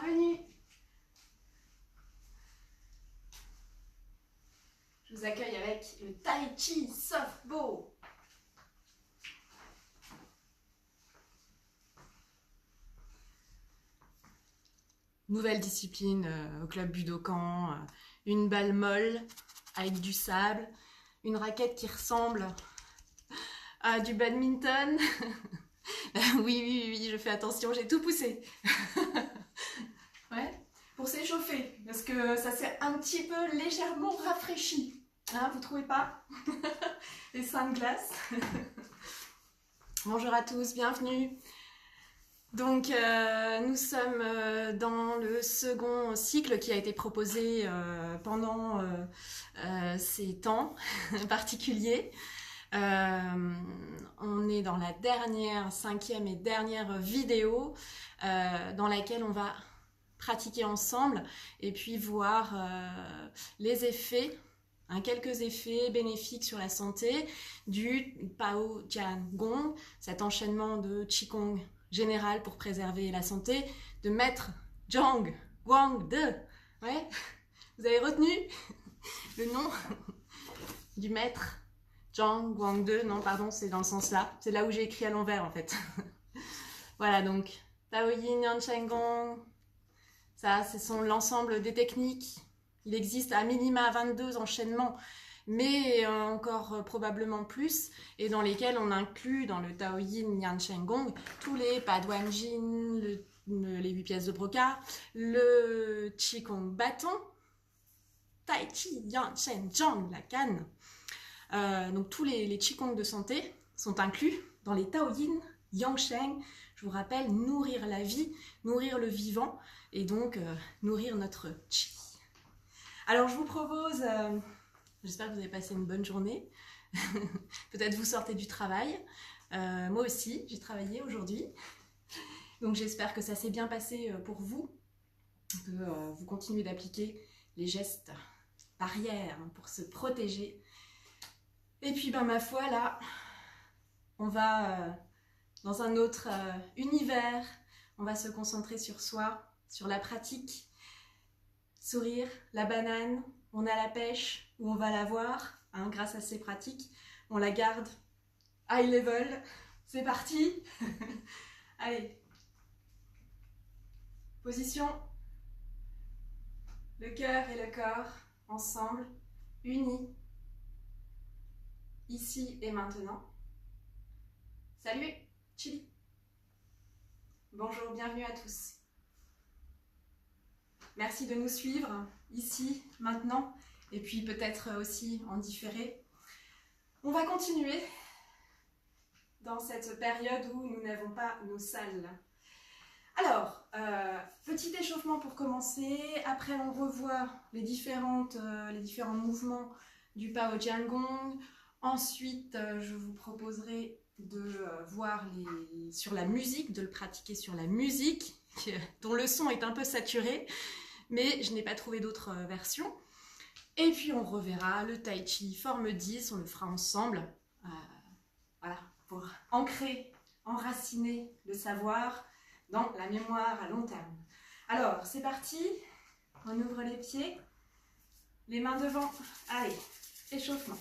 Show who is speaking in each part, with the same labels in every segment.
Speaker 1: Bienvenue. Je vous accueille avec le Tai Chi Softball. Nouvelle discipline au club Budokan, une balle molle avec du sable, une raquette qui ressemble à du badminton. Oui, je fais attention, j'ai tout poussé. Ouais, pour s'échauffer, parce que ça s'est un petit peu légèrement rafraîchi. Hein, vous trouvez pas? Les seins de glace. Bonjour à tous, bienvenue. Donc nous sommes dans le second cycle qui a été proposé pendant ces temps particuliers. On est dans la cinquième et dernière vidéo dans laquelle on va pratiquer ensemble et puis voir les effets, quelques effets bénéfiques sur la santé du Pao Jian Gong, cet enchaînement de Qigong général pour préserver la santé, de Maître Zhang Guangde. Ouais, vous avez retenu le nom du Maître Zhang Guangde? Non, pardon, c'est dans le sens là. C'est là où j'ai écrit à l'envers en fait. Voilà, donc Tao Yin Yan Shen Gong. Ça, ce sont l'ensemble des techniques. Il existe à minima 22 enchaînements, mais encore probablement plus, et dans lesquels on inclut dans le Tao Yin Yan Shen Gong tous les Paduan Jin, les 8 pièces de brocart, le Qigong bâton, Tai Chi Yan Shen Zhang, la canne. Donc tous les Qigong de santé sont inclus dans les Tao Yin Yang Shen. Je vous rappelle, nourrir la vie, nourrir le vivant, et donc nourrir notre chi. Alors je vous propose, j'espère que vous avez passé une bonne journée, peut-être vous sortez du travail, moi aussi j'ai travaillé aujourd'hui, donc j'espère que ça s'est bien passé pour vous, que vous continuez d'appliquer les gestes barrières pour se protéger. Et puis ben ma foi là, on va dans un autre univers, on va se concentrer sur soi, sur la pratique. Sourire, la banane, on a la pêche, où on va la voir, grâce à ces pratiques. On la garde high level. C'est parti. Allez. Position. Le cœur et le corps ensemble, unis. Ici et maintenant. Salut, Chili. Bonjour, bienvenue à tous. Merci de nous suivre ici, maintenant, et puis peut-être aussi en différé. On va continuer dans cette période où nous n'avons pas nos salles. Alors, petit échauffement pour commencer. Après, on revoit les différents mouvements du Pao Jian Gong. Ensuite, je vous proposerai de voir sur la musique, de le pratiquer sur la musique, dont le son est un peu saturé, mais je n'ai pas trouvé d'autres versions. Et puis on reverra le Tai Chi forme 10, on le fera ensemble, voilà, pour ancrer, enraciner le savoir dans la mémoire à long terme. Alors, c'est parti, on ouvre les pieds, les mains devant, allez, échauffement.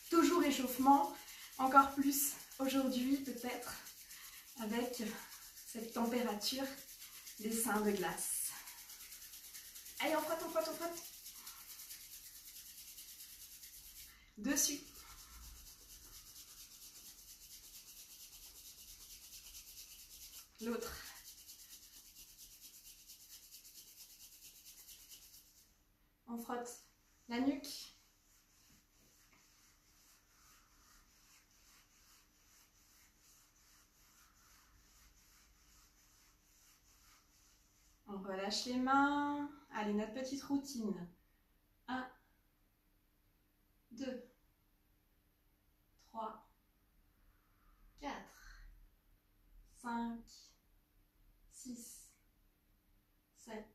Speaker 1: Toujours échauffement, encore plus aujourd'hui peut-être, avec cette température des seins de glace. Allez, on frotte, on frotte, on frotte. Dessus. L'autre. On frotte la nuque. On relâche les mains. Allez, notre petite routine. 1, 2, 3, 4, 5, 6, 7,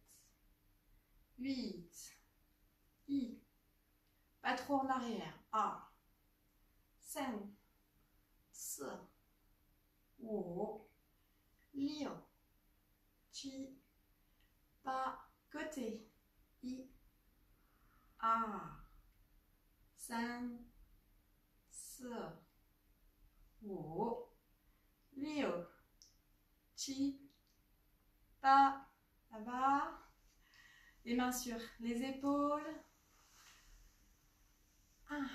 Speaker 1: 8. I. Pas trop en arrière. 1, 5, 6, 5, 6, pas, côté. I, A, san, se, wo, liu, chi, pa, là-bas. Les mains sur les épaules. 1,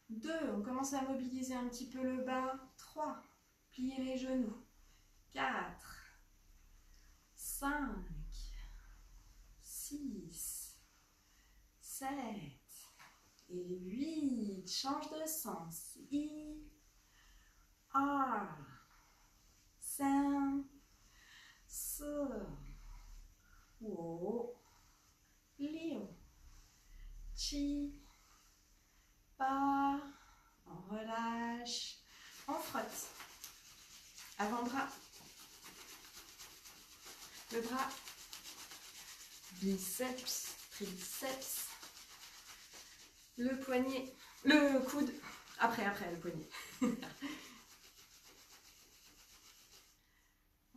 Speaker 1: 2, on commence à mobiliser un petit peu le bas. 3, pliez les genoux. 4, 5, 6, 7 et 8. Change de sens. I, A, san, se, wo, liu, chi, pa. On relâche. On frotte. Avant-bras. Le bras. Biceps, triceps. Le poignet. Le coude. Après le poignet.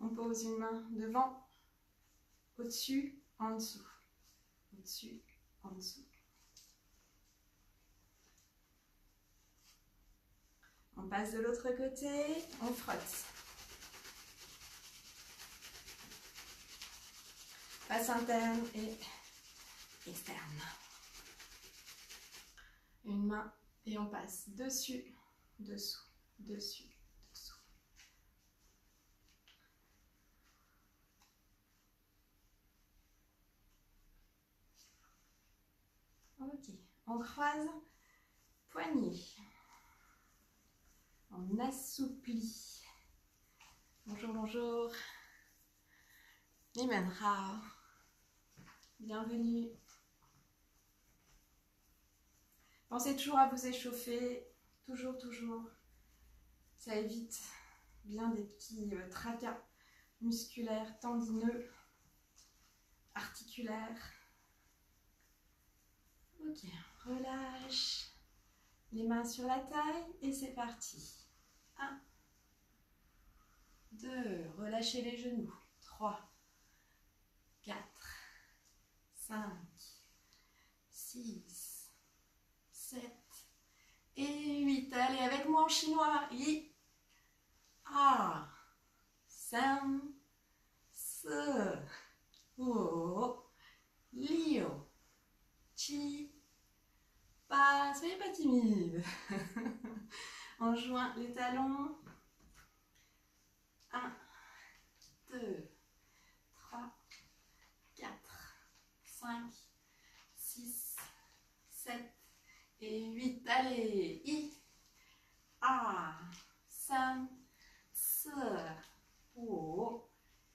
Speaker 1: On pose une main devant, au-dessus, en dessous. Au-dessus, en dessous. On passe de l'autre côté, on frotte. Face interne et externe. Une main et on passe dessus, dessous, dessus, dessous. Ok, on croise, poignet. On assouplit. Bonjour, bonjour. Nimenra. Bienvenue. Pensez toujours à vous échauffer. Toujours, toujours. Ça évite bien des petits tracas musculaires, tendineux, articulaires. Ok, relâche. Les mains sur la taille et c'est parti. 1, 2, relâchez les genoux. 3, 4, 5, 6, 7 et 8. Allez, avec moi en chinois. I, A, san, se, wo, liu, chi, pa. Soyez pas timide. On joint les talons. 1, 2, 3, 4, 5, 6, 7 et 8. Allez, I, A, san, se, wo,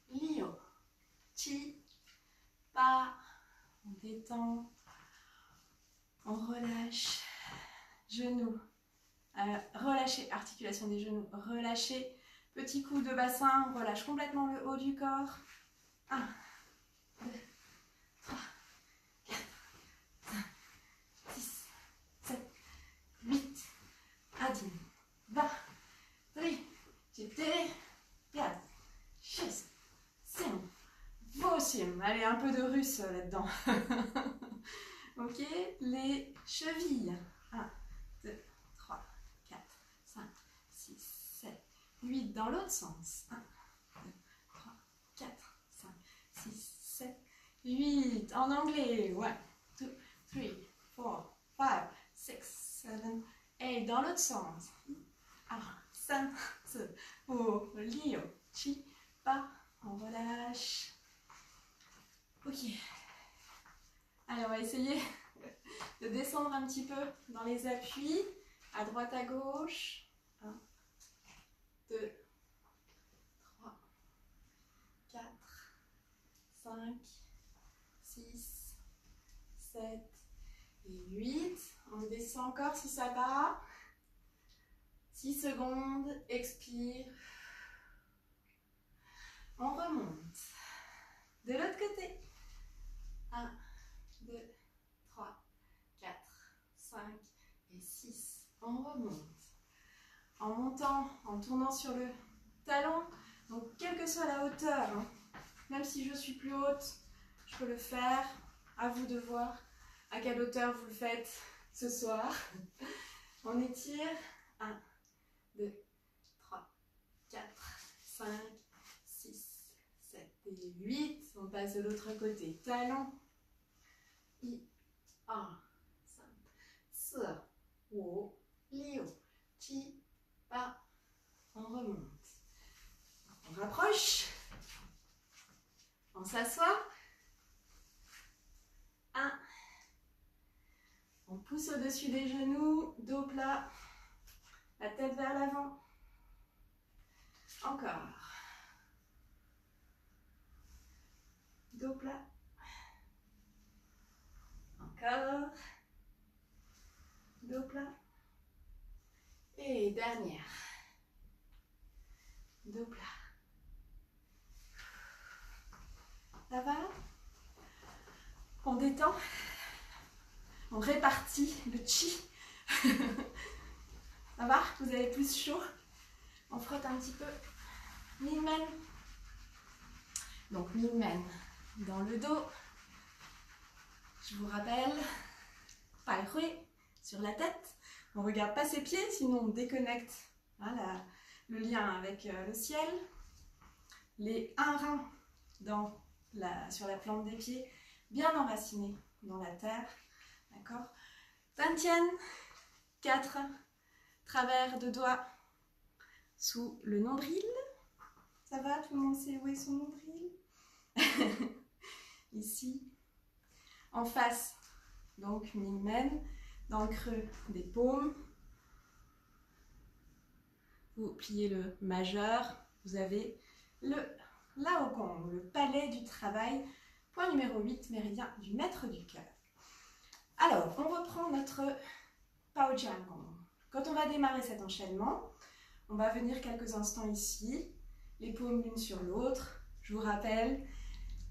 Speaker 1: liu, chi, pa. On détend, on relâche, genoux, relâchez, articulation des genoux, relâchez, petit coup de bassin, on relâche complètement le haut du corps. 1, 2, 3, 4, 5, 6, 7, 8, adin, va, tri, jete, yad, shes, sim, vosim. Allez, un peu de russe là-dedans. Ok, les chevilles. 1, 2, 3, 4, 5, 6, 7, 8 dans l'autre sens. 1, 2, 3, 4, 5, 6, 7, 8. En anglais. 1, 2, 3, 4, 5, 6, 7, 8. Dans l'autre sens. Ah, 5, 6, oh, liu, chi, pa. On relâche. Ok. Allez, on va essayer de descendre un petit peu dans les appuis, à droite, à gauche. 1, 2, 3, 4, 5, 6, 7 et 8. On descend encore si ça va. 6 secondes, expire. On remonte. De l'autre côté. 1, 2, 3, 4, 5 et 6. On remonte. En montant, en tournant sur le talon, donc quelle que soit la hauteur, hein, même si je suis plus haute, je peux le faire. À vous de voir à quelle hauteur vous le faites ce soir. On étire. 1, 2, 3, 4, 5, 6, 7 et 8. On passe de l'autre côté. Talon. 1, 3, 4, 5, 6, 7. On remonte. On rapproche. On s'assoit. 1. On pousse au-dessus des genoux, dos plat, la tête vers l'avant. Encore. Dos plat. Encore. Dos plat. Et dernière. Dos plat. Ça va? On détend. On répartit le chi. Ça va? Vous avez plus chaud? On frotte un petit peu. Minmen. Donc Minmen dans le dos. Je vous rappelle, Pai Hui sur la tête. On ne regarde pas ses pieds, sinon on déconnecte le lien avec le ciel. Les 1 rein sur la plante des pieds, bien enracinés dans la terre. D'accord? Tantien, 4 travers de doigts sous le nombril. Ça va? Tout le monde sait où est son nombril? Ici. En face, donc Minmen, dans le creux des paumes. Vous pliez le majeur. Vous avez le Laogong, le palais du travail. Point numéro 8, méridien du maître du cœur. Alors, on reprend notre Pao Jian Gong. Quand on va démarrer cet enchaînement, on va venir quelques instants ici, les paumes l'une sur l'autre. Je vous rappelle,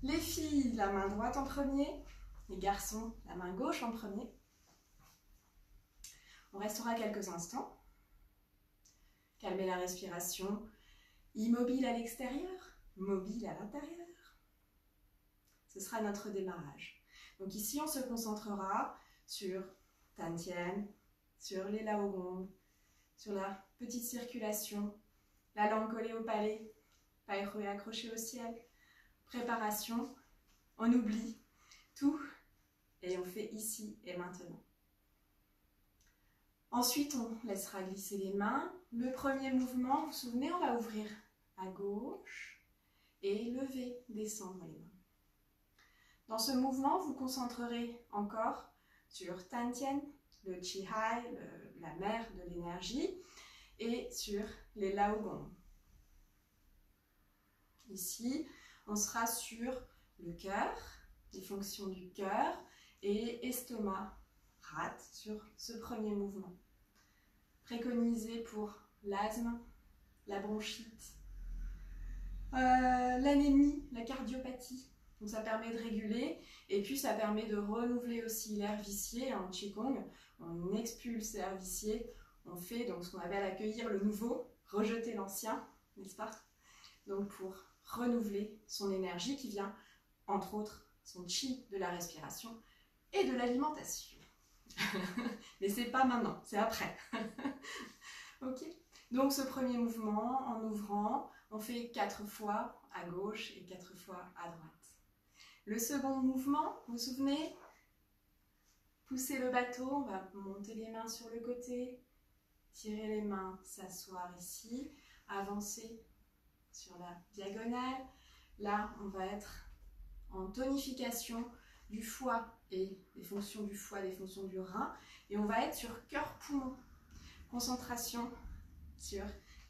Speaker 1: les filles, la main droite en premier, les garçons, la main gauche en premier. On restera quelques instants. Calmez la respiration, immobile à l'extérieur, mobile à l'intérieur. Ce sera notre démarrage. Donc ici, on se concentrera sur Tantien, sur les Laogong, sur la petite circulation, la langue collée au palais, Pai Hui accroché au ciel, préparation, on oublie tout et on fait ici et maintenant. Ensuite, on laissera glisser les mains. Le premier mouvement, vous vous souvenez, on va ouvrir à gauche et lever, descendre les mains. Dans ce mouvement, vous concentrerez encore sur Tantien, le Qihai, la mer de l'énergie, et sur les Laogong. Ici, on sera sur le cœur, les fonctions du cœur, et estomac, rate, sur ce premier mouvement. Préconisé pour l'asthme, la bronchite, l'anémie, la cardiopathie. Donc ça permet de réguler et puis ça permet de renouveler aussi l'air vicié en Qigong. On expulse l'air vicié, on fait donc ce qu'on appelle accueillir le nouveau, rejeter l'ancien, n'est-ce pas? Donc pour renouveler son énergie qui vient, entre autres, son chi de la respiration et de l'alimentation. Mais c'est pas maintenant, c'est après. Ok? Donc ce premier mouvement, en ouvrant, on fait 4 fois à gauche et 4 fois à droite. Le second mouvement, vous vous souvenez? Pousser le bateau, on va monter les mains sur le côté, tirer les mains, s'asseoir ici, avancer sur la diagonale. Là, on va être en tonification du foie et des fonctions du foie, des fonctions du rein. Et on va être sur cœur-poumon. Concentration sur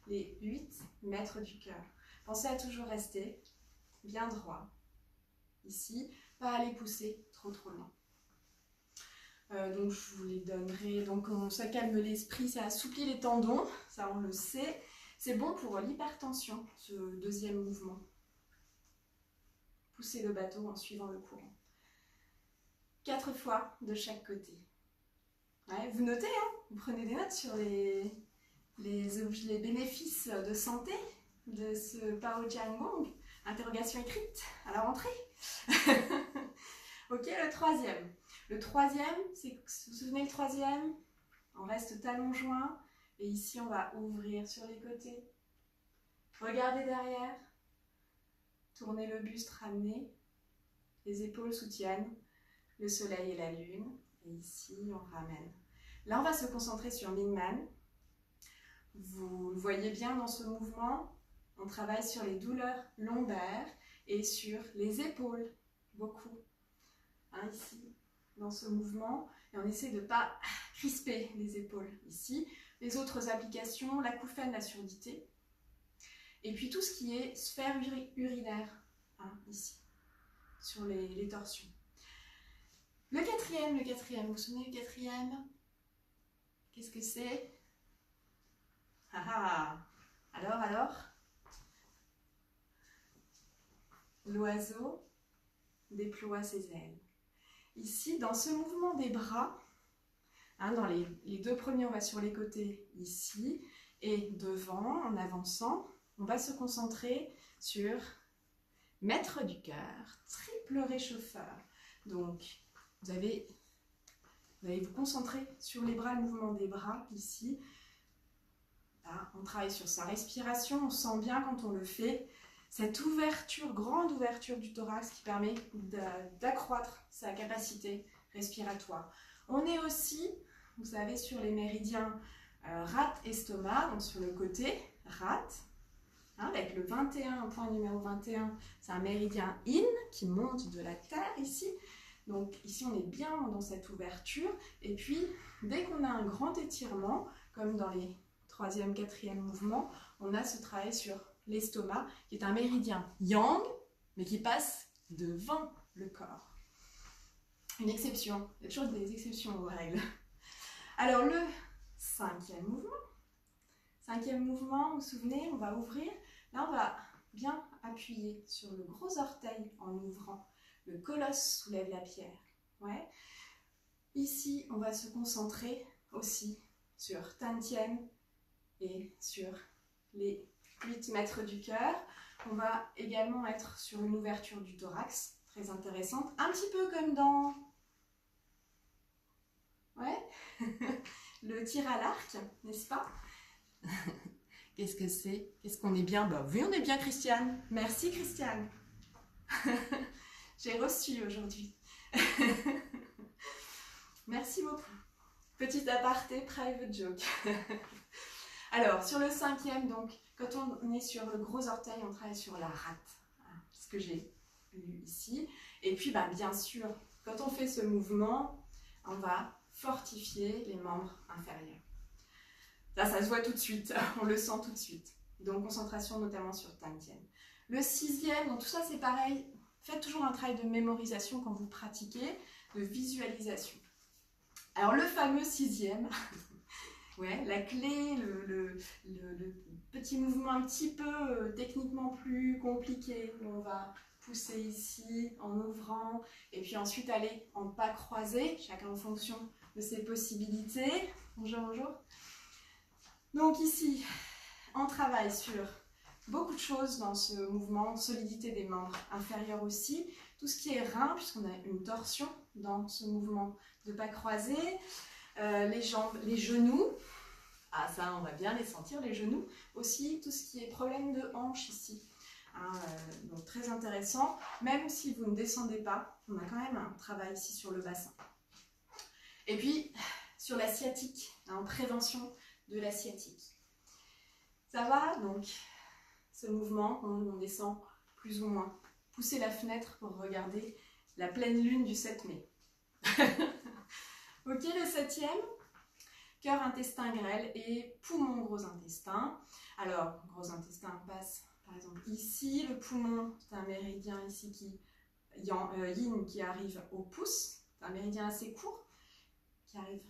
Speaker 1: les 8 mètres du cœur. Pensez à toujours rester bien droit. Ici, pas aller pousser trop loin. Donc je vous les donnerai. Donc ça calme l'esprit, ça assouplit les tendons, ça on le sait. C'est bon pour l'hypertension, ce deuxième mouvement. Pousser le bateau en suivant le courant. 4 fois de chaque côté. Ouais, vous notez, hein, vous prenez des notes sur les bénéfices de santé de ce Pao Jian Gong. Interrogation écrite à la rentrée. Ok, le troisième. Le troisième, c'est, vous vous souvenez le troisième? On reste talons joints. Et ici, on va ouvrir sur les côtés. Regardez derrière. Tournez le buste, ramenez. Les épaules soutiennent le soleil et la lune. Et ici, on ramène. Là, on va se concentrer sur Mingman. Vous le voyez bien dans ce mouvement. On travaille sur les douleurs lombaires et sur les épaules. Beaucoup. Hein, ici, dans ce mouvement. Et on essaie de ne pas crisper les épaules ici. Les autres applications, l'acouphène, la surdité. Et puis tout ce qui est sphère urinaire, hein, ici, sur les torsions. Le quatrième, vous vous souvenez du quatrième? Qu'est-ce que c'est? Ah ah! Alors l'oiseau déploie ses ailes. Ici, dans ce mouvement des bras, hein, dans les deux premiers, on va sur les côtés, ici, et devant, en avançant, on va se concentrer sur maître du cœur, triple réchauffeur. Donc, vous allez vous concentrer sur les bras, le mouvement des bras, ici. Là, on travaille sur sa respiration, on sent bien quand on le fait, cette ouverture, grande ouverture du thorax qui permet d'accroître sa capacité respiratoire. On est aussi, vous savez, sur les méridiens rate, estomac, donc sur le côté, rate, hein, avec le 21, point numéro 21, c'est un méridien in qui monte de la terre ici. Donc ici on est bien dans cette ouverture et puis dès qu'on a un grand étirement, comme dans les troisième, quatrième mouvements, on a ce travail sur l'estomac qui est un méridien yang mais qui passe devant le corps. Une exception, il y a toujours des exceptions aux règles. Alors le cinquième mouvement, vous vous souvenez, on va ouvrir, là on va bien appuyer sur le gros orteil en ouvrant. Le colosse soulève la pierre. Ouais. Ici, on va se concentrer aussi sur Tantien et sur les 8 mètres du cœur. On va également être sur une ouverture du thorax, très intéressante. Un petit peu comme dans le tir à l'arc, n'est-ce pas? Qu'est-ce que c'est? Qu'est-ce qu'on est bien? Bah oui, on est bien, Christiane. Merci, Christiane. J'ai reçu aujourd'hui. Merci beaucoup. Petit aparté, private joke. Alors, sur le cinquième, donc, quand on est sur le gros orteil, on travaille sur la rate. Ce que j'ai lu ici. Et puis, bah, bien sûr, quand on fait ce mouvement, on va fortifier les membres inférieurs. Là, ça se voit tout de suite. On le sent tout de suite. Donc, concentration notamment sur Tantien. Le sixième, donc tout ça, c'est pareil. Faites toujours un travail de mémorisation quand vous pratiquez, de visualisation. Alors le fameux sixième, ouais, la clé, le petit mouvement un petit peu techniquement plus compliqué, où on va pousser ici en ouvrant, et puis ensuite aller en pas croisé, chacun en fonction de ses possibilités. Bonjour, bonjour. Donc ici, on travaille sur beaucoup de choses dans ce mouvement, solidité des membres inférieurs aussi, tout ce qui est rein, puisqu'on a une torsion dans ce mouvement de pas croisé, les jambes, les genoux, ah ça on va bien les sentir, les genoux, aussi tout ce qui est problème de hanche ici, hein, donc très intéressant, même si vous ne descendez pas, on a quand même un travail ici sur le bassin. Et puis sur la sciatique, hein, en prévention de la sciatique. Ça va donc? Ce mouvement, on descend plus ou moins. Poussez la fenêtre pour regarder la pleine lune du 7 mai. Ok, le septième, cœur, intestin grêle et poumon, gros intestin. Alors, gros intestin passe par exemple ici. Le poumon, c'est un méridien ici qui yin qui arrive au pouce. C'est un méridien assez court qui arrive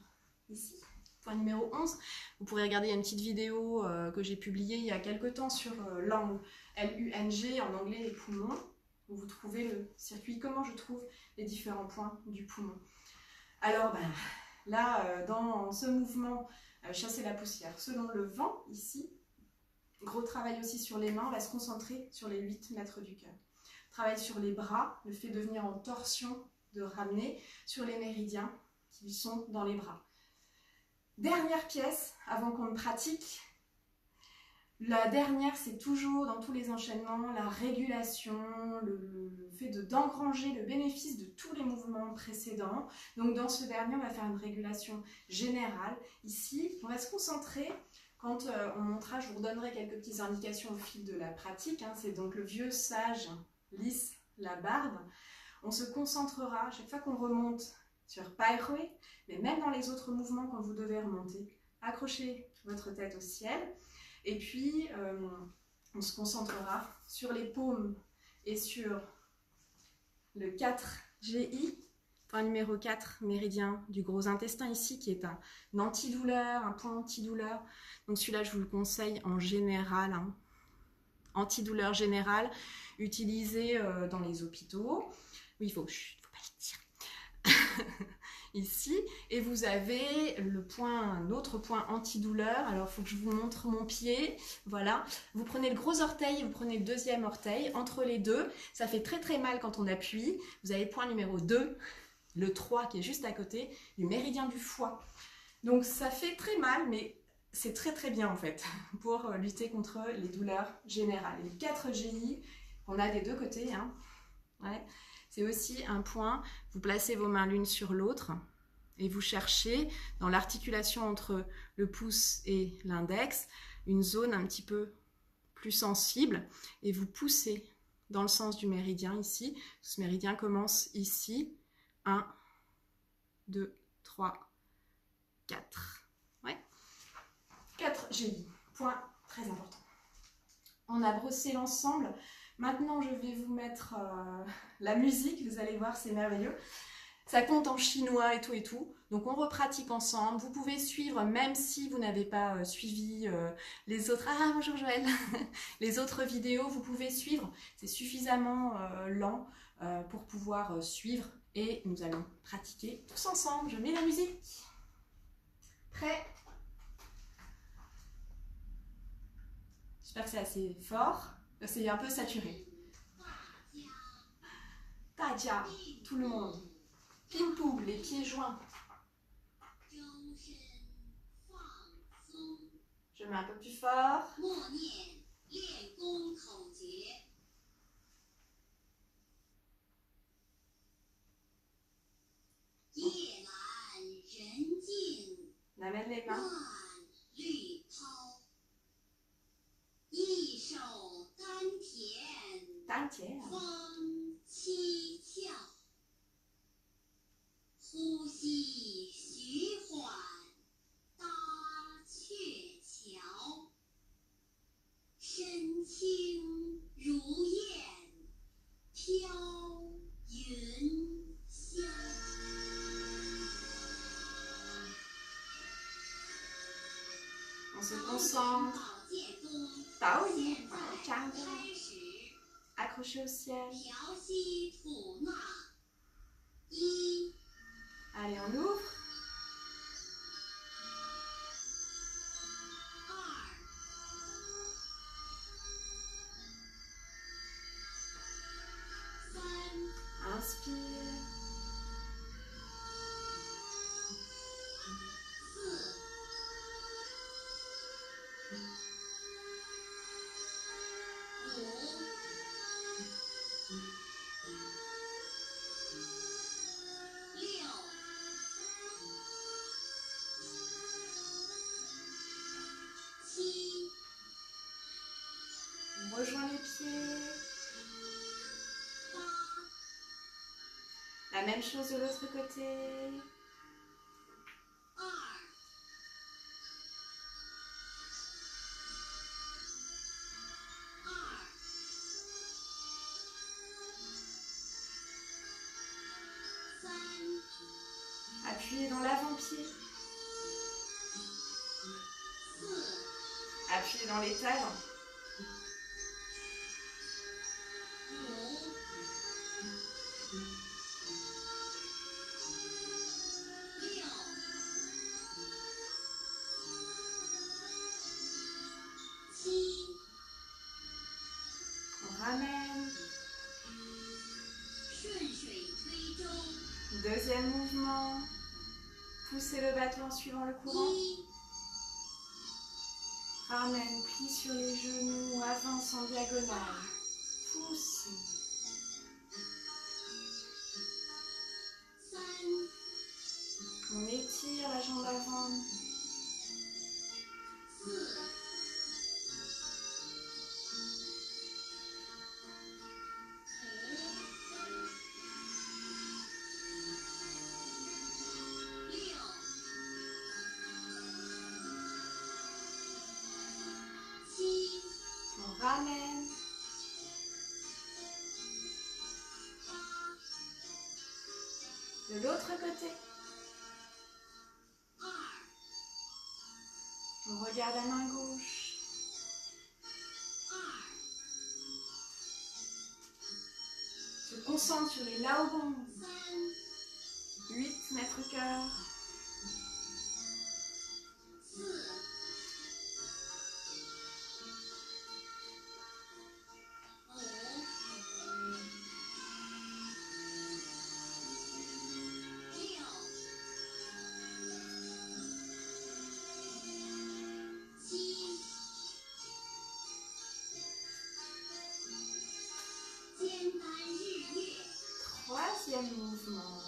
Speaker 1: ici. Point numéro 11, vous pourrez regarder une petite vidéo que j'ai publiée il y a quelques temps sur l'angle L-U-N-G, en anglais les poumons, où vous trouvez le circuit, comment je trouve les différents points du poumon. Alors ben, là, dans ce mouvement, chasser la poussière selon le vent ici, Gros travail aussi sur les mains, on va se concentrer sur les 8 mètres du cœur. Travail sur les bras, le fait de venir en torsion, de ramener sur les méridiens qui sont dans les bras. Dernière pièce, avant qu'on ne pratique. La dernière, c'est toujours dans tous les enchaînements, la régulation, le fait d'engranger le bénéfice de tous les mouvements précédents. Donc dans ce dernier, on va faire une régulation générale. Ici, on va se concentrer. Quand on montera, je vous redonnerai quelques petites indications au fil de la pratique. Hein. C'est donc le vieux sage lisse la barbe. On se concentrera chaque fois qu'on remonte sur Pairui, mais même dans les autres mouvements quand vous devez remonter, accrochez votre tête au ciel. Et puis, on se concentrera sur les paumes et sur le 4 GI, point numéro 4, méridien du gros intestin ici, qui est un antidouleur, un point antidouleur. Donc celui-là, je vous le conseille en général, hein. Antidouleur générale, utilisé dans les hôpitaux. Oui, il faut pas le dire. Ici, et vous avez un autre point antidouleur. Alors, il faut que je vous montre mon pied. Voilà. Vous prenez le gros orteil, vous prenez le deuxième orteil. Entre les deux, ça fait très très mal quand on appuie. Vous avez point numéro 2, le 3 qui est juste à côté, du méridien du foie. Donc, ça fait très mal, mais c'est très très bien en fait, pour lutter contre les douleurs générales. Et le 4 GI, on a des deux côtés, hein. Ouais. C'est aussi un point, vous placez vos mains l'une sur l'autre et vous cherchez dans l'articulation entre le pouce et l'index une zone un petit peu plus sensible et vous poussez dans le sens du méridien ici. Ce méridien commence ici. 1, 2, 3, 4. Ouais. 4 GI, point très important. On a brossé l'ensemble. Maintenant, je vais vous mettre la musique, vous allez voir, c'est merveilleux. Ça compte en chinois et tout. Donc, on repratique ensemble. Vous pouvez suivre, même si vous n'avez pas suivi les autres... Ah, bonjour Joël. Les autres vidéos, vous pouvez suivre. C'est suffisamment lent pour pouvoir suivre. Et nous allons pratiquer tous ensemble. Je mets la musique. Prêt? J'espère que c'est assez fort. C'est un peu saturé. Daja, tout le monde. Ping-pou, les pieds joints. Je mets un peu plus fort. On amène les mains. Dantian. On se concentre. Taoyi, accroché au ciel. Allez, on ouvre. Inspire. On rejoint les pieds. La même chose de l'autre côté. Appuyez dans l'avant-pied. Appuyez dans les talons. Troisième mouvement. Poussez le bateau en suivant le courant. Ramène, plie sur les genoux, avance en diagonale. Poussez. On étire la jambe avant. On ramène. De l'autre côté. On regarde la main gauche. Se concentre sur les laobons. 8 mètres cœur. Troisième mouvement.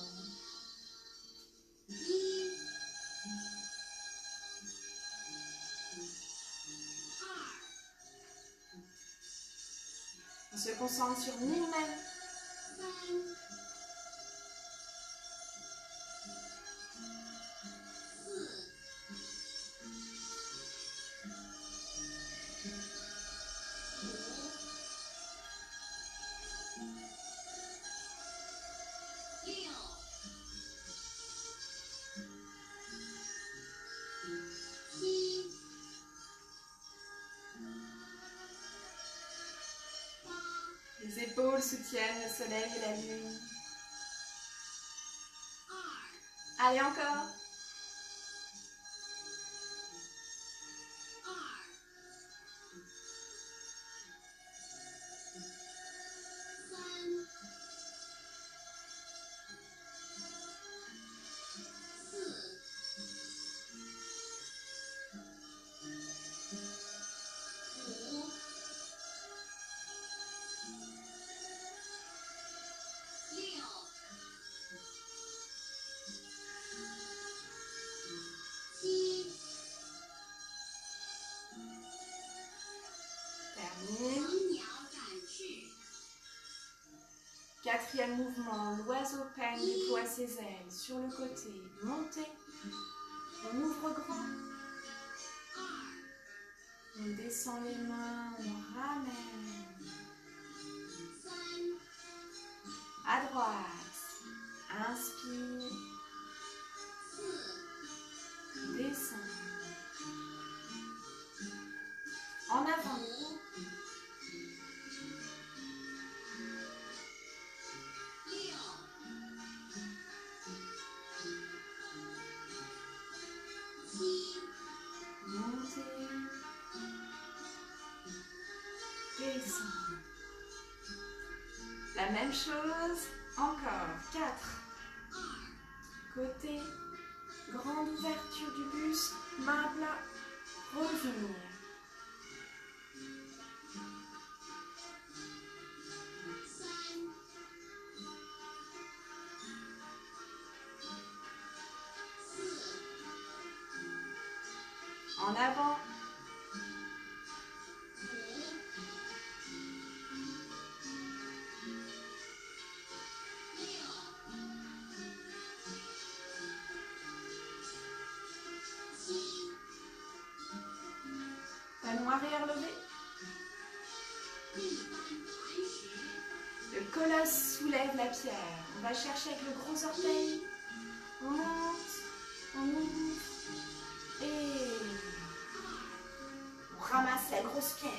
Speaker 1: On se concentre sur 1000 mètres. Les épaules soutiennent le soleil et la lune. Allez, encore. Quatrième mouvement, l'oiseau peigne déploie ses ailes sur le côté, montez, on ouvre grand, on descend les mains, on ramène, à droite, inspire, descend, en avant. La même chose, encore, 4. Côté, grande ouverture du buste, main à plat, revenir. En avant. Talon arrière levé. Le colosse soulève la pierre. On va chercher avec le gros orteil. On monte, on ouvre et on ramasse la grosse pierre.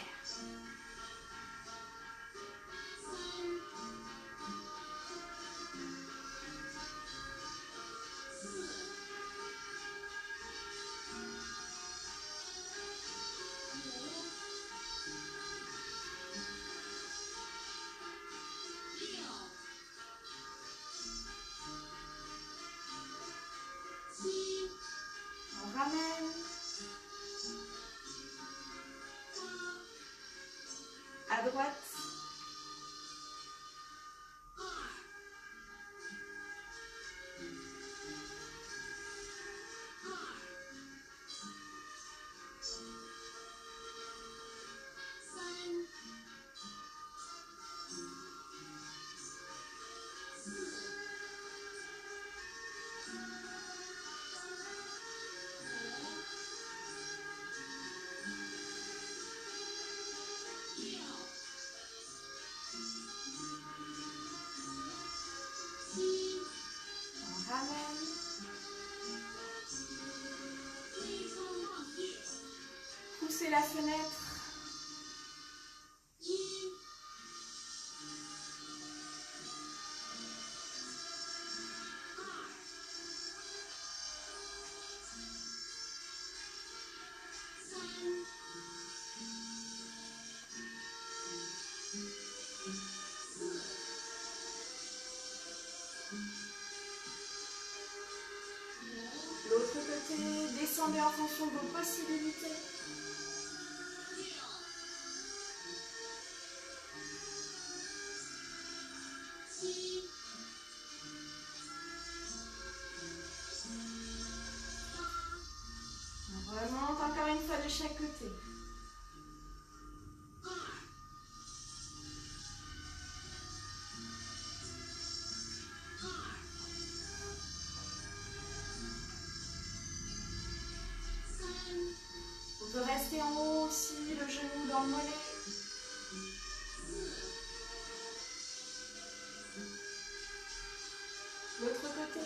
Speaker 1: ramène. À droite. On ramène. Poussez la fenêtre. L'autre côté, descendez en fonction de vos possibilités. On remonte encore une fois de chaque côté. On peut rester en haut aussi, le genou dans le mollet. L'autre côté.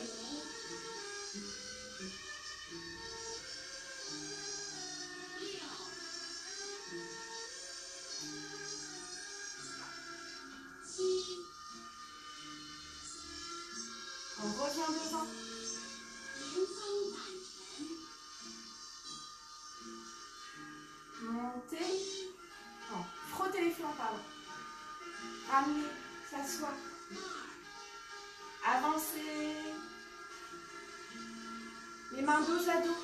Speaker 1: On revient devant. Montez. Non, frottez les flancs, pardon. Ramenez, s'asseoir. Avancez. Les mains dos à dos.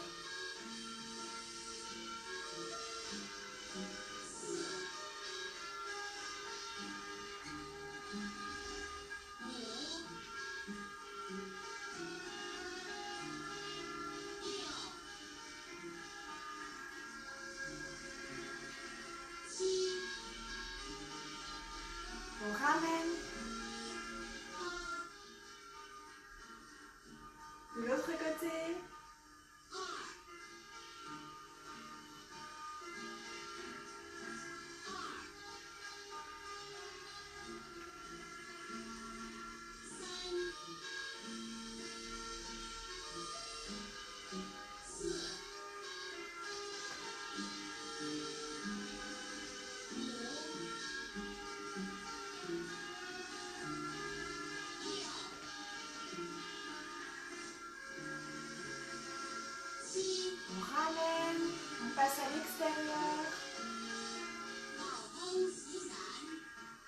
Speaker 1: On ramène. De l'autre côté. On ramène. On passe à l'extérieur.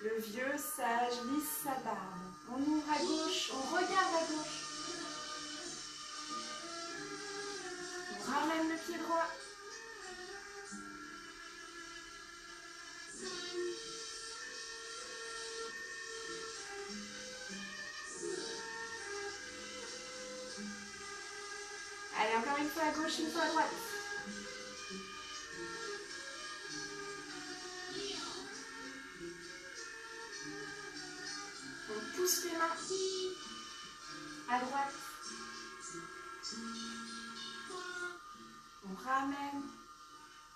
Speaker 1: Le vieux sage lisse sa barbe. On ouvre à gauche, on regarde à gauche. On ramène le pied droit. Allez, encore une fois à gauche, une fois à droite. On pousse les mains à droite. On ramène.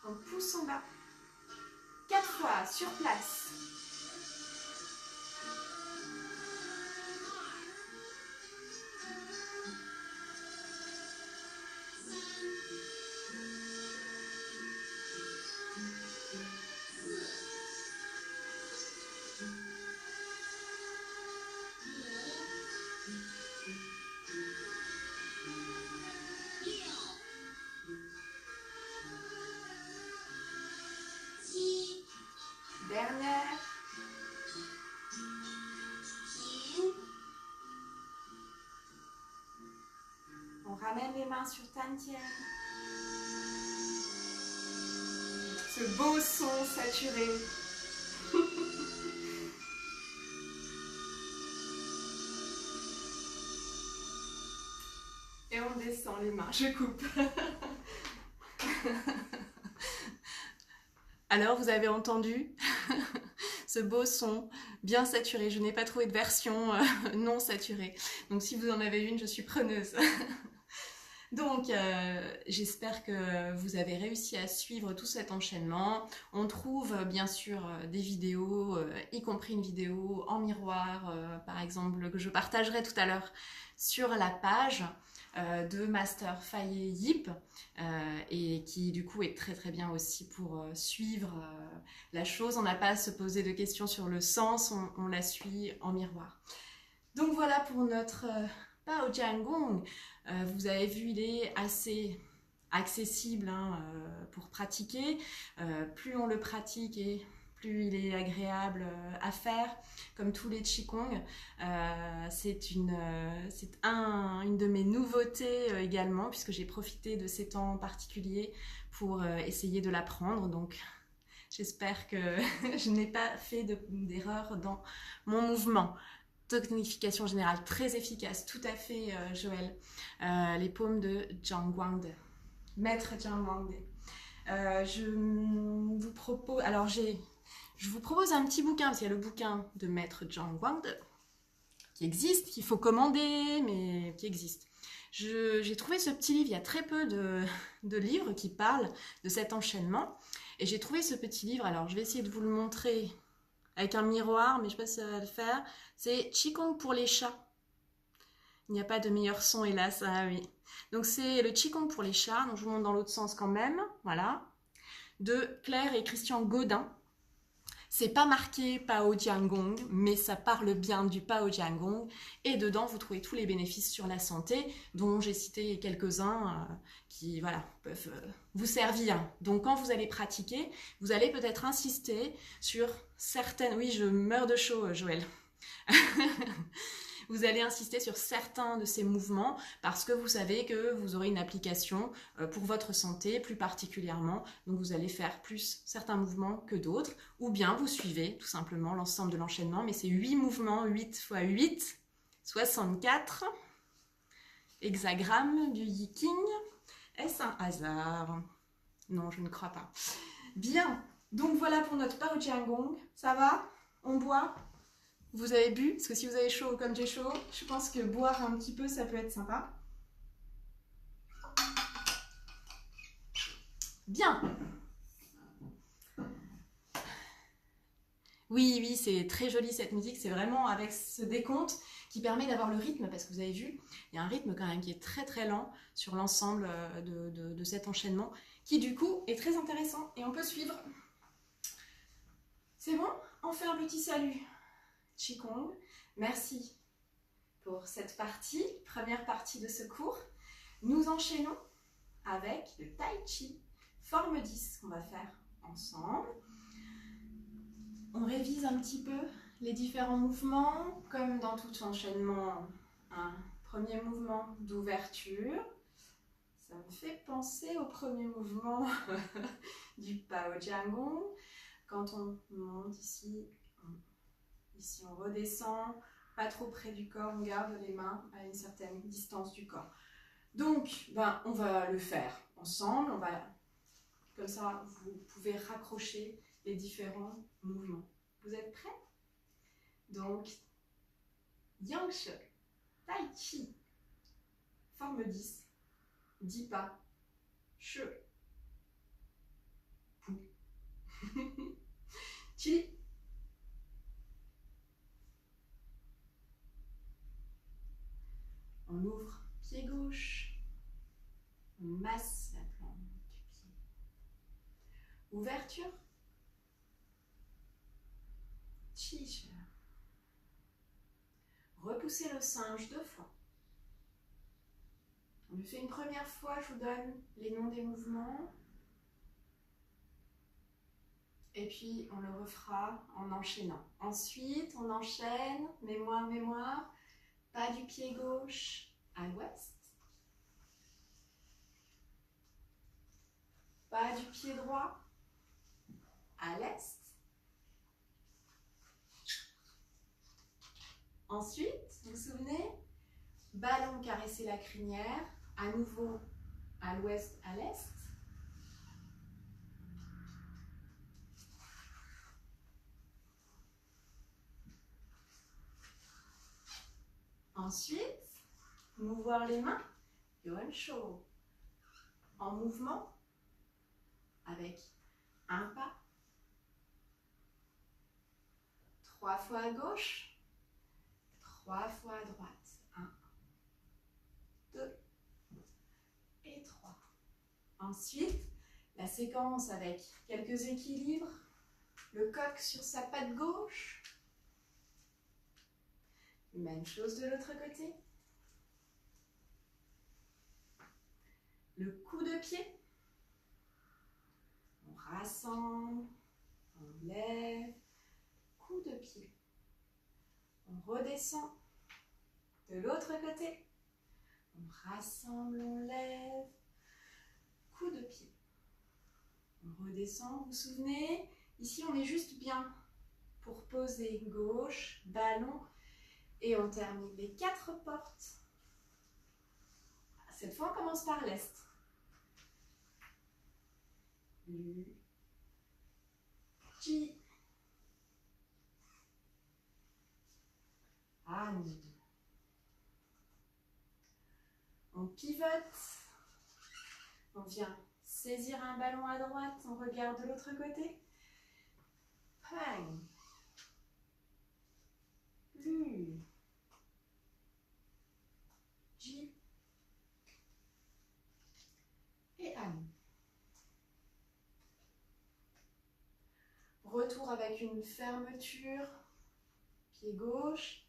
Speaker 1: On pousse en bas. 4 fois sur place. Dernière. On ramène les mains sur Tantienne. ce beau son saturé. Et on descend les mains, je coupe. Alors, vous avez entendu ce beau son bien saturé. Je n'ai pas trouvé de version non saturée. Donc, si vous en avez une, je suis preneuse. Donc, j'espère que vous avez réussi à suivre tout cet enchaînement. On trouve bien sûr des vidéos, y compris une vidéo en miroir, par exemple, que je partagerai tout à l'heure sur la page de Master Fayet Yip, et qui du coup est très très bien aussi pour suivre la chose. On n'a pas à se poser de questions sur le sens, on la suit en miroir. Donc voilà pour notre Pao Jian Gong. Vous avez vu, il est assez accessible pour pratiquer. Plus on le pratique et plus il est agréable à faire, comme tous les Qigong. C'est une de mes nouveautés également, puisque j'ai profité de ces temps particuliers pour essayer de l'apprendre. Donc, j'espère que je n'ai pas fait d'erreur dans mon mouvement. Tonification générale très efficace, tout à fait, Joël. Les paumes de Zhang Guangde, maître Zhang Guangde. Je vous propose, alors je vous propose un petit bouquin, parce qu'il y a le bouquin de maître Zhang Guangde qui existe, qu'il faut commander, mais qui existe. J'ai trouvé ce petit livre, il y a très peu de livres qui parlent de cet enchaînement, et j'ai trouvé ce petit livre, alors je vais essayer de vous le montrer avec un miroir, mais je ne sais pas si ça va le faire. C'est Qigong pour les chats. Il n'y a pas de meilleur son, hélas. Ah oui. Donc c'est le Qigong pour les chats. Donc je vous montre dans l'autre sens quand même. Voilà. De Claire et Christian Godin. C'est pas marqué Pao Jian Gong, mais ça parle bien du Pao Jian Gong. Et dedans, vous trouvez tous les bénéfices sur la santé, dont j'ai cité quelques-uns qui voilà, peuvent vous servir. Donc quand vous allez pratiquer, vous allez peut-être insister sur certaines... Oui, je meurs de chaud, Joël. Vous allez insister sur certains de ces mouvements parce que vous savez que vous aurez une application pour votre santé plus particulièrement. Donc vous allez faire plus certains mouvements que d'autres, ou bien vous suivez tout simplement l'ensemble de l'enchaînement. Mais c'est 8 mouvements, 8 x 8, 64 hexagrammes du Yiking. Est-ce un hasard? Non, je ne crois pas. Bien, donc voilà pour notre Pao Jian Gong. Ça va? On boit? Vous avez bu? Parce que si vous avez chaud comme j'ai chaud, je pense que boire un petit peu, ça peut être sympa. Bien. Oui, oui, c'est très joli cette musique. C'est vraiment avec ce décompte qui permet d'avoir le rythme, parce que vous avez vu, il y a un rythme quand même qui est très très lent sur l'ensemble de cet enchaînement, qui du coup est très intéressant et on peut suivre. C'est bon? On fait un petit salut. Qigong. Merci pour cette partie, première partie de ce cours. Nous enchaînons avec le Tai Chi, forme 10 qu'on va faire ensemble. On révise un petit peu les différents mouvements, comme dans tout enchaînement, un premier mouvement d'ouverture. Ça me fait penser au premier mouvement du Pao Jian Gong. Quand on monte ici, on redescend, pas trop près du corps, on garde les mains à une certaine distance du corps. Donc, on va le faire ensemble, comme ça vous pouvez raccrocher les différents mouvements. Vous êtes prêts? Donc, Yang-She, Tai Chi, forme 10, 10 pas, She, Pu, Chi. On ouvre pied gauche, on masse la plante du pied. Ouverture, Chi. Repoussez le singe 2 fois. On le fait une première fois, je vous donne les noms des mouvements. Et puis on le refera en enchaînant. Ensuite, on enchaîne, mémoire. Pas du pied gauche à l'ouest. Pas du pied droit à l'est. Ensuite, vous vous souvenez, ballon caresser la crinière, à nouveau à l'ouest, à l'est. Ensuite, mouvoir les mains, Yoensho, en mouvement, avec un pas, 3 fois à gauche, 3 fois à droite, 1, 2 et 3. Ensuite, la séquence avec quelques équilibres, le coq sur sa patte gauche, même chose de l'autre côté. Le coup de pied. On rassemble, on lève, coup de pied. On redescend de l'autre côté. On rassemble, on lève, coup de pied. On redescend, vous vous souvenez? Ici, on est juste bien pour poser gauche, ballon. Et on termine les 4 portes. Cette fois, on commence par l'est. Lu, Ji, An. On pivote. On vient saisir un ballon à droite. On regarde de l'autre côté. Pang. Lu. Ji. Et An. Retour avec une fermeture. Pied gauche,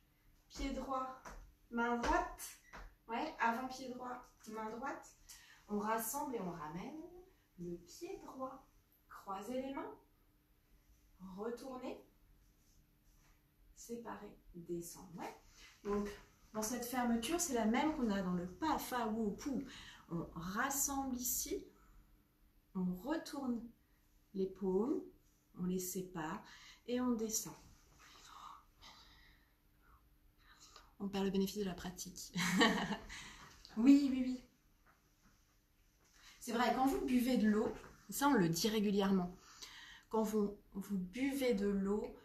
Speaker 1: pied droit, main droite. Ouais, avant pied droit, main droite. On rassemble et on ramène le pied droit. Croisez les mains. Retournez. Séparer, descendre. Ouais. Donc, dans cette fermeture, c'est la même qu'on a dans le pa, fa, wu, pu. On rassemble ici. On retourne les paumes. On les sépare et on descend. On perd le bénéfice de la pratique. Oui, oui, oui. C'est vrai, quand vous buvez de l'eau, ça on le dit régulièrement, quand vous buvez de l'eau,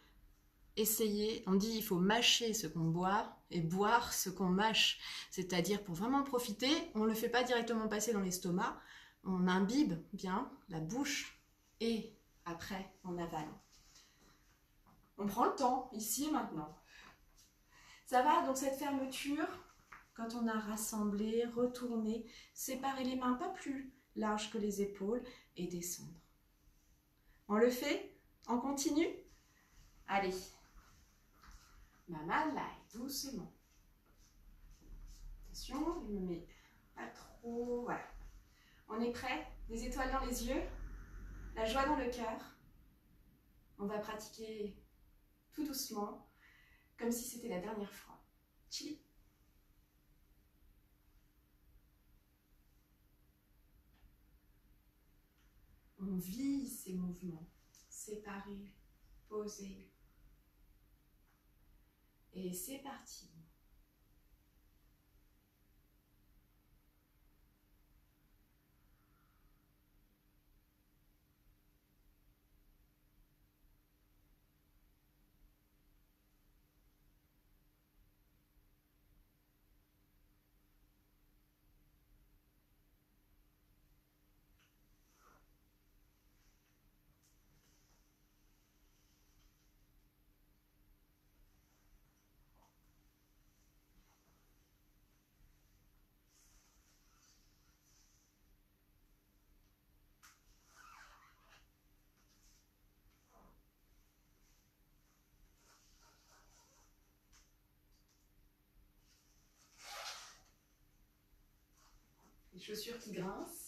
Speaker 1: essayez, on dit il faut mâcher ce qu'on boit et boire ce qu'on mâche. C'est-à-dire pour vraiment profiter, on ne le fait pas directement passer dans l'estomac, on imbibe bien la bouche et après on avale. On prend le temps, ici et maintenant. Ça va, donc cette fermeture, quand on a rassemblé, retourné, séparer les mains pas plus larges que les épaules et descendre. On le fait? On continue? Allez. Maman là, doucement. Attention, je me mets pas trop. Voilà. On est prêt? Des étoiles dans les yeux, la joie dans le cœur. On va pratiquer tout doucement, comme si c'était la dernière fois. Chi. On vit ces mouvements, séparés, posés. Et c'est parti. Les chaussures qui grincent.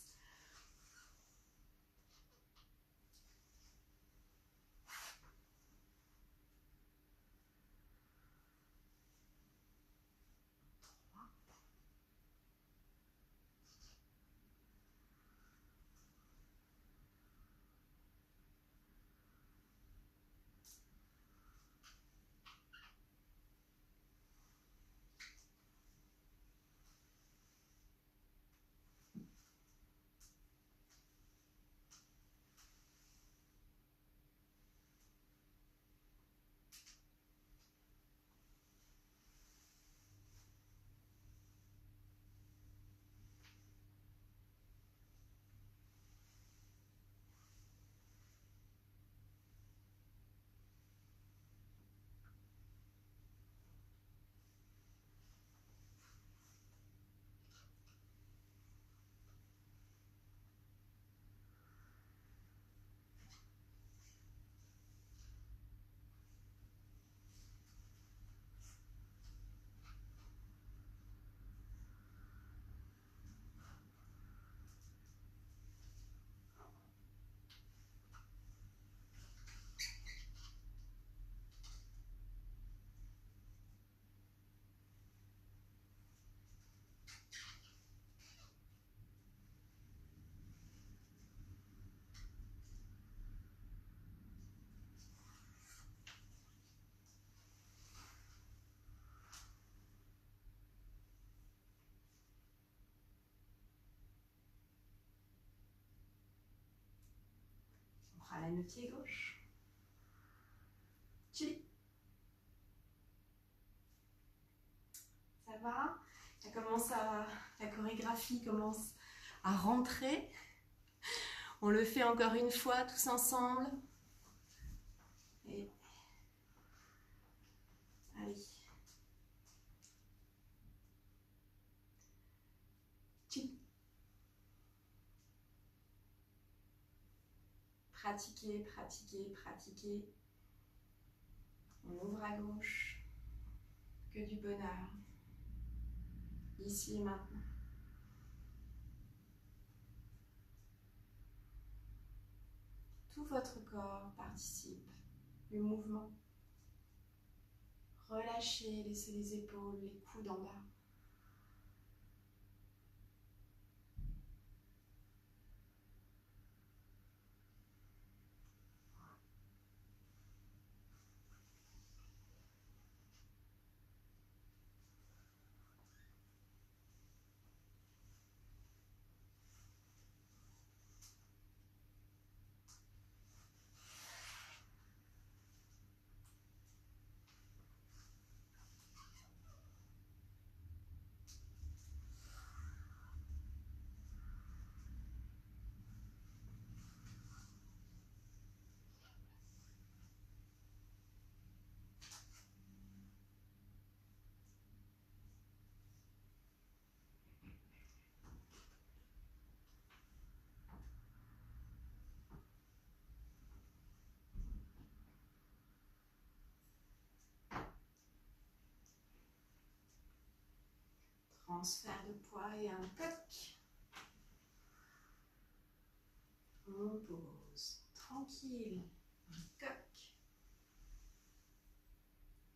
Speaker 1: ramène le pied gauche. Chili. Ça va? La chorégraphie commence à rentrer. On le fait encore une fois tous ensemble. Et allez. Chili. Pratiquez, pratiquez, pratiquez. On ouvre à gauche. Que du bonheur. Ici et maintenant. Tout votre corps participe du mouvement. Relâchez, laissez les épaules, les coudes en bas. Transfert de poids et un coq. On pose. Tranquille. Un coq.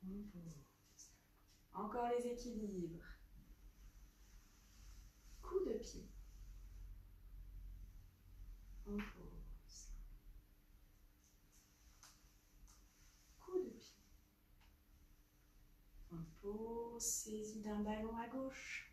Speaker 1: On pose. Encore les équilibres. Coup de pied. On pose. Coup de pied. On pose. Saisie d'un ballon à gauche.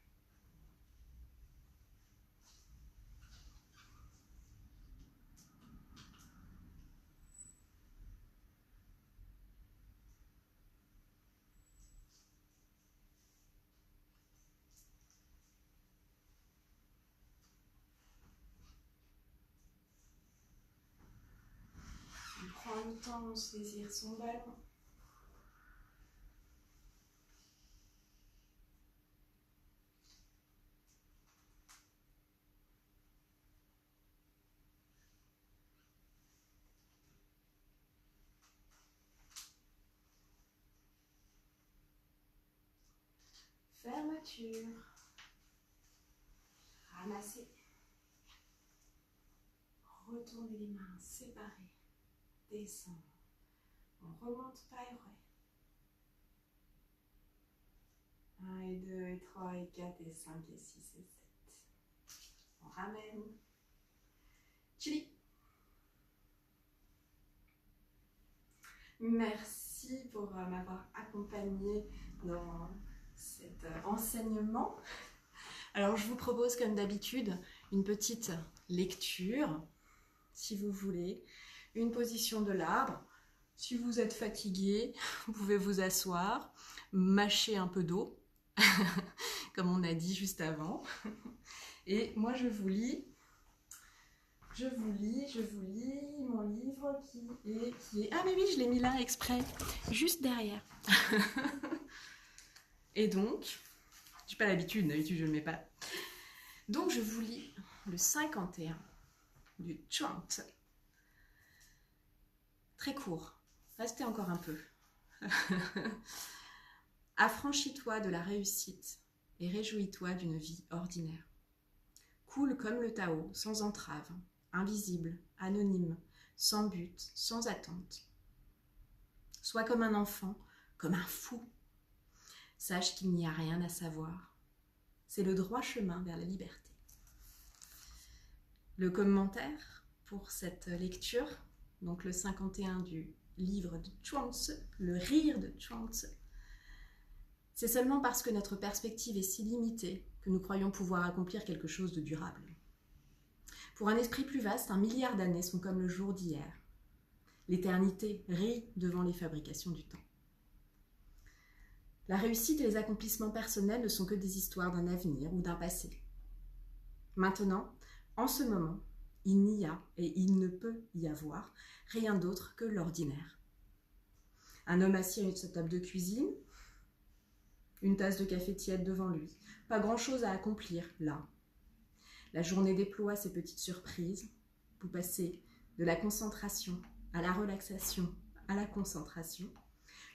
Speaker 1: On prend le temps de saisir son ballon. Fermeture. Ramassez. Retournez les mains séparées. Descendre. On remonte pas et ouais. 1 et 2 et 3 et 4 et 5 et 6 et 7. On ramène. Chili. Merci pour m'avoir accompagné dans cet enseignement. Alors je vous propose comme d'habitude une petite lecture, si vous voulez, une position de l'arbre. Si vous êtes fatigué, vous pouvez vous asseoir, mâcher un peu d'eau, comme on a dit juste avant. Et moi je vous lis mon livre qui est... Ah mais oui, je l'ai mis là exprès, juste derrière. Et donc, j'ai pas l'habitude, d'habitude je ne le mets pas. Donc je vous lis le 51 du Chuang-Tzu. Très court, restez encore un peu. Affranchis-toi de la réussite et réjouis-toi d'une vie ordinaire. Coule comme le Tao, sans entrave, invisible, anonyme, sans but, sans attente. Sois comme un enfant, comme un fou. Sache qu'il n'y a rien à savoir. C'est le droit chemin vers la liberté. Le commentaire pour cette lecture, donc le 51 du livre de Chuang-Tzu, le rire de Chuang-Tzu. C'est seulement parce que notre perspective est si limitée que nous croyons pouvoir accomplir quelque chose de durable. Pour un esprit plus vaste, 1 milliard d'années sont comme le jour d'hier. L'éternité rit devant les fabrications du temps. La réussite et les accomplissements personnels ne sont que des histoires d'un avenir ou d'un passé. Maintenant, en ce moment, il n'y a et il ne peut y avoir rien d'autre que l'ordinaire. Un homme assis à sa table de cuisine, une tasse de café tiède devant lui, pas grand-chose à accomplir là. La journée déploie ses petites surprises. Vous passez de la concentration à la relaxation, à la concentration,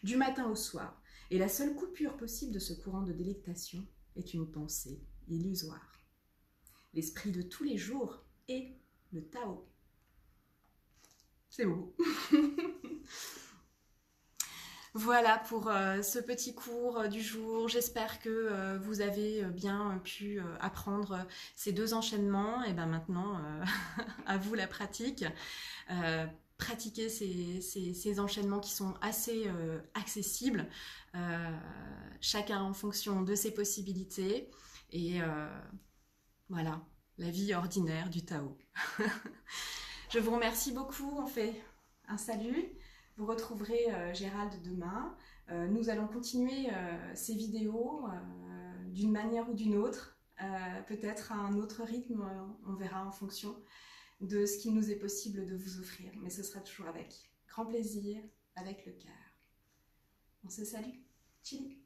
Speaker 1: du matin au soir. Et la seule coupure possible de ce courant de délectation est une pensée illusoire. L'esprit de tous les jours est le Tao. C'est beau. Voilà pour ce petit cours du jour. J'espère que vous avez bien pu apprendre ces 2 enchaînements. Et bien maintenant, à vous la pratique. Pratiquer ces enchaînements qui sont assez accessibles, chacun en fonction de ses possibilités. Et voilà, la vie ordinaire du Tao. Je vous remercie beaucoup. On fait un salut. Vous retrouverez Gérald demain. Nous allons continuer ces vidéos d'une manière ou d'une autre, peut-être à un autre rythme, on verra en fonction de ce qu'il nous est possible de vous offrir. Mais ce sera toujours avec grand plaisir, avec le cœur. On se salue. Chili.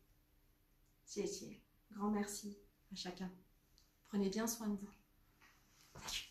Speaker 1: Grand merci à chacun. Prenez bien soin de vous. Salut.